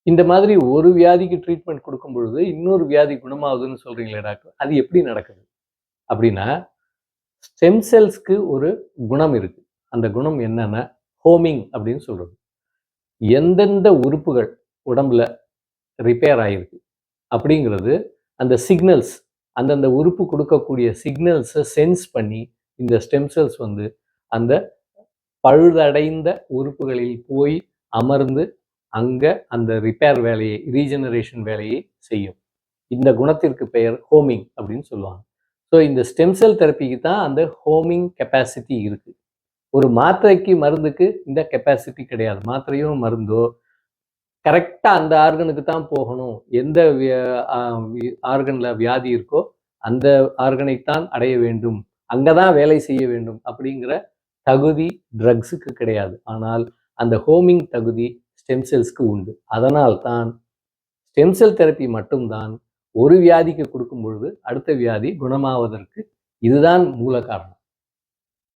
இந்த மாதிரி ஒரு வியாதிக்கு ட்ரீட்மெண்ட் குடுக்கும் பொழுது, இன்னொரு வியாதி குணமாகுதுன்னு சொல்றீங்களே டாக்டர். அது எப்படி நடக்குது? அப்படின்னா, ஸ்டெம் செல்ஸ்க்கு ஒரு குணம் இருக்கு. அந்த குணம் என்னன்னா, ஹோமிங் அப்படின்னு சொல்றது. எந்தெந்த உறுப்புகள் உடம்புல ரிப்பேர் ஆயிருக்கு அப்படிங்கிறது, அந்த சிக்னல்ஸ் அந்தந்த உறுப்பு குடுக்கக்கூடிய சிக்னல்ஸ சென்ஸ் பண்ணி, இந்த ஸ்டெம் செல்ஸ் வந்து அந்த பழுதடைந்த உறுப்புகளில் போய் அமர்ந்து, அங்க அந்த ரிப்பேர் வேலையை, ரீஜெனரேஷன் வேலையை செய்யும். இந்த குணத்திற்கு பெயர் ஹோமிங் அப்படின்னு சொல்லுவாங்க. ஸோ இந்த ஸ்டெம் செல் தெரப்பிக்கு தான் அந்த ஹோமிங் கெப்பாசிட்டி இருக்கு. ஒரு மாத்திரைக்கு, மருந்துக்கு இந்த கெப்பாசிட்டி கிடையாது. மாத்திரையோ, மருந்தோ கரெக்ட்டா அந்த ஆர்கனுக்கு தான் போகணும். எந்த அ ஆர்கன்ல வியாதி இருக்கோ, அந்த ஆர்கனைத்தான் அடைய வேண்டும். அங்க தான் வேலை செய்ய வேண்டும் அப்படிங்கிற தகுதி ட்ரக்ஸுக்கு கிடையாது. ஆனால் அந்த ஹோமிங் தகுதி ஸ்டெம் செல்ஸ்க்கு உண்டு. அதனால் தான் ஸ்டெம் செல் தெரப்பி மட்டும் தான் ஒரு வியாதிக்கு கொடுக்கும் பொழுது, அடுத்த வியாதி குணமாவதற்கு இதுதான் மூல காரணம்.